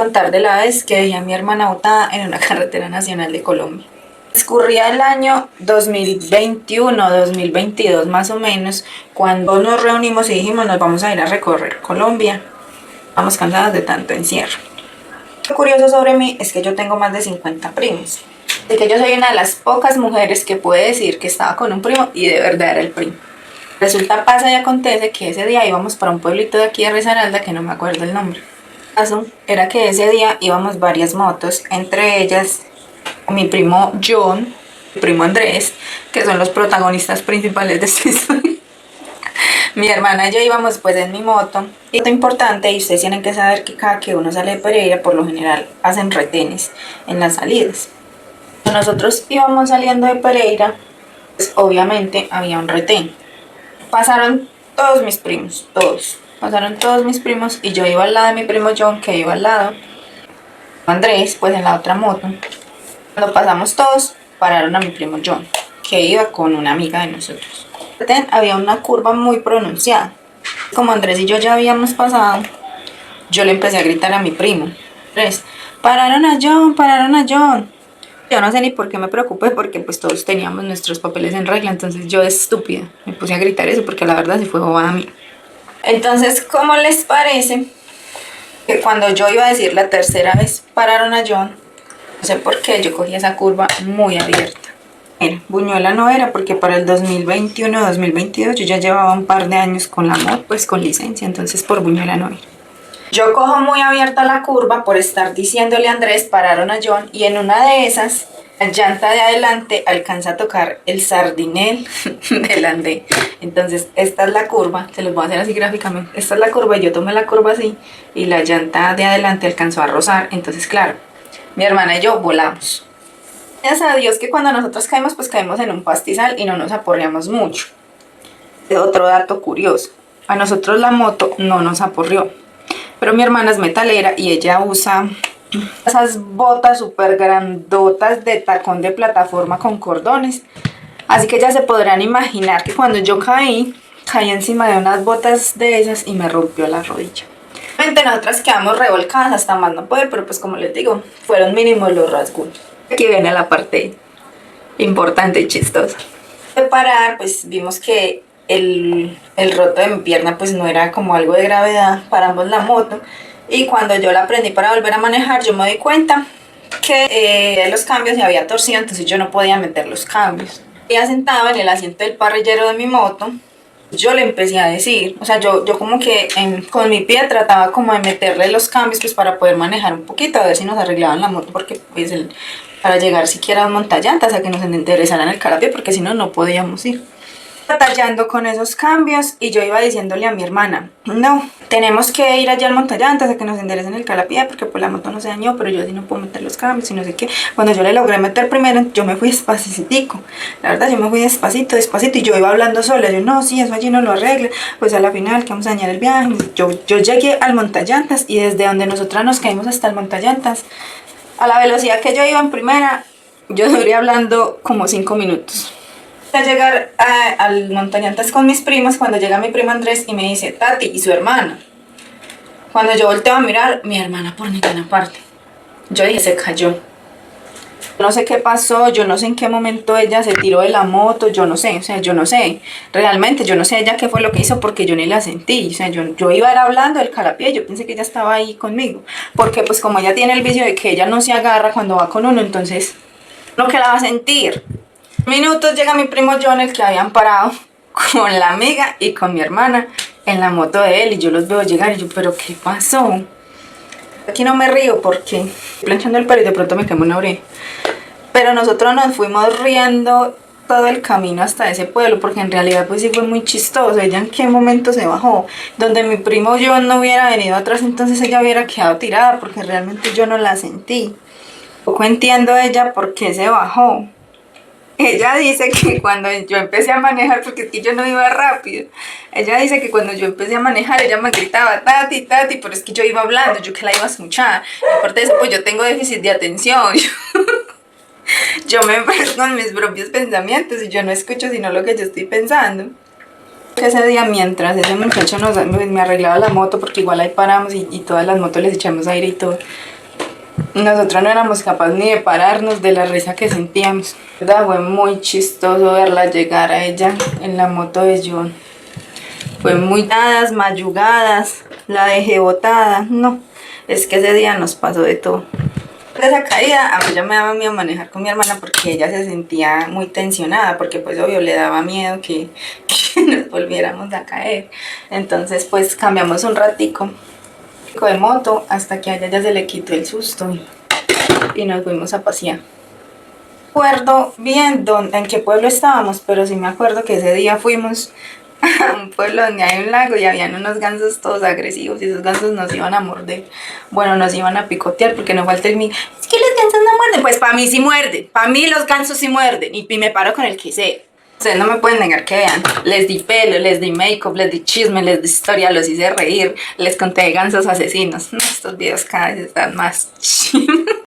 contar de la vez que dejé a mi hermana botada en una carretera nacional de Colombia. Escurría el año 2021, 2022 más o menos, cuando nos reunimos y dijimos nos vamos a ir a recorrer Colombia. Estamos cansadas de tanto encierro. Lo curioso sobre mí es que yo tengo más de 50 primos. De que yo soy una de las pocas mujeres que puede decir que estaba con un primo y de verdad era el primo. Resulta, pasa y acontece que ese día íbamos para un pueblito de aquí de Risaralda que no me acuerdo el nombre. El caso era que ese día íbamos varias motos, entre ellas mi primo John, mi primo Andrés, que son los protagonistas principales de esta historia. Mi hermana y yo íbamos pues en mi moto. Y lo importante, y ustedes tienen que saber que cada que uno sale de Pereira, por lo general hacen retenes en las salidas. Cuando nosotros íbamos saliendo de Pereira, pues obviamente había un retén. Pasaron todos mis primos, todos. Pasaron todos mis primos y yo iba al lado de mi primo John, que iba al lado. Andrés, pues en la otra moto. Cuando pasamos todos, pararon a mi primo John, que iba con una amiga de nosotros. Había una curva muy pronunciada. Como Andrés y yo ya habíamos pasado, yo le empecé a gritar a mi primo. Andrés, pararon a John, pararon a John. Yo no sé ni por qué me preocupé, porque pues todos teníamos nuestros papeles en regla, entonces yo de estúpida me puse a gritar eso, porque la verdad sí fue bobada a mí. Entonces, ¿cómo les parece que cuando yo iba a decir la tercera vez pararon a John, no sé por qué yo cogí esa curva muy abierta? Mira, Buñuela no era, porque para el 2021-2022 yo ya llevaba un par de años con la moto, pues con licencia, entonces por Buñuela no era. Yo cojo muy abierta la curva por estar diciéndole a Andrés, pararon a John, y en una de esas, la llanta de adelante alcanza a tocar el sardinel del andén. Entonces, esta es la curva, se los voy a hacer así gráficamente. Esta es la curva, y yo tomé la curva así, y la llanta de adelante alcanzó a rozar. Entonces, claro, mi hermana y yo volamos. Gracias a Dios que cuando nosotros caemos, pues caemos en un pastizal y no nos aporreamos mucho. Otro dato curioso, a nosotros la moto no nos aporreó. Pero mi hermana es metalera y ella usa esas botas súper grandotas de tacón de plataforma con cordones. Así que ya se podrán imaginar que cuando yo caí encima de unas botas de esas y me rompió la rodilla. Obviamente nosotras quedamos revolcadas hasta más no poder, pero pues como les digo, fueron mínimos los rasguños. Aquí viene la parte importante y chistosa. De parar, pues vimos que el roto de mi pierna pues no era como algo de gravedad, paramos la moto y cuando yo la prendí para volver a manejar yo me di cuenta que los cambios se había torcido, entonces yo no podía meter los cambios. Ella sentada en el asiento del parrillero de mi moto, yo le empecé a decir, o sea, yo como que con mi pie trataba como de meterle los cambios pues para poder manejar un poquito, a ver si nos arreglaban la moto, porque pues para llegar siquiera a un montallantas, a que nos enderezaran el carapié, porque si no, no podíamos ir. Batallando con esos cambios y yo iba diciéndole a mi hermana, no, tenemos que ir allá al montallantas a que nos enderecen el calapié porque pues la moto no se dañó, pero yo sí no puedo meter los cambios y no sé qué. Cuando yo le logré meter primero, yo me fui despacitico, la verdad yo me fui despacito y yo iba hablando sola, yo no, sí, eso allí no lo arregla, pues a la final que vamos a dañar el viaje. Yo llegué al montallantas y desde donde nosotras nos caímos hasta el montallantas, a la velocidad que yo iba en primera, yo duré hablando como 5 minutos. A llegar al montañantas con mis primas, cuando llega mi primo Andrés y me dice Tati y su hermana. Cuando yo volteo a mirar, mi hermana por ninguna parte. Yo dije, se cayó. No sé qué pasó, yo no sé en qué momento ella se tiró de la moto, yo no sé, o sea, yo no sé. Realmente yo no sé ella qué fue lo que hizo porque yo ni la sentí. O sea, yo iba a ir hablando del calapié, yo pensé que ella estaba ahí conmigo. Porque pues como ella tiene el vicio de que ella no se agarra cuando va con uno, entonces, ¿no que la va a sentir? Minutos llega mi primo John, el que habían parado con la amiga y con mi hermana en la moto de él, y yo los veo llegar y yo, ¿pero qué pasó? Aquí no me río porque estoy planchando el pelo y de pronto me quemo una oreja. Pero nosotros nos fuimos riendo todo el camino hasta ese pueblo, porque en realidad pues sí fue muy chistoso. Ella en qué momento se bajó, donde mi primo John no hubiera venido atrás, entonces ella hubiera quedado tirada, porque realmente yo no la sentí. Poco entiendo ella por qué se bajó. Ella dice que cuando yo empecé a manejar, porque es que yo no iba rápido, ella dice que cuando yo empecé a manejar, ella me gritaba, Tati, Tati, pero es que yo iba hablando, yo que la iba a escuchar. Y aparte de eso, pues yo tengo déficit de atención. Yo me enfrasco con mis propios pensamientos y yo no escucho sino lo que yo estoy pensando. Ese día, mientras ese muchacho me arreglaba la moto, porque igual ahí paramos y todas las motos les echamos aire y todo, Nosotros no éramos capaces ni de pararnos de la risa que sentíamos. ¿Verdad? Fue muy chistoso verla llegar a ella en la moto de John. Fue muy dadas, mayugadas, la dejé botada. No, es que ese día nos pasó de todo. De esa caída, a mí ya me daba miedo manejar con mi hermana porque ella se sentía muy tensionada, porque pues obvio le daba miedo que nos volviéramos a caer. Entonces pues cambiamos un ratico de moto hasta que a ella ya se le quitó el susto y nos fuimos a pasear. No recuerdo bien en qué pueblo estábamos, pero sí me acuerdo que ese día fuimos a un pueblo donde hay un lago y habían unos gansos todos agresivos y esos gansos nos iban a morder. Bueno, nos iban a picotear porque no falta el mío. Es que los gansos no muerden. Pues para mí sí muerden. Para mí los gansos sí muerden. Y me paro con el que sé. Ustedes no me pueden negar que vean. Les di pelo, les di make-up, les di chisme, les di historia, los hice reír. Les conté de gansos asesinos. Estos videos cada vez están más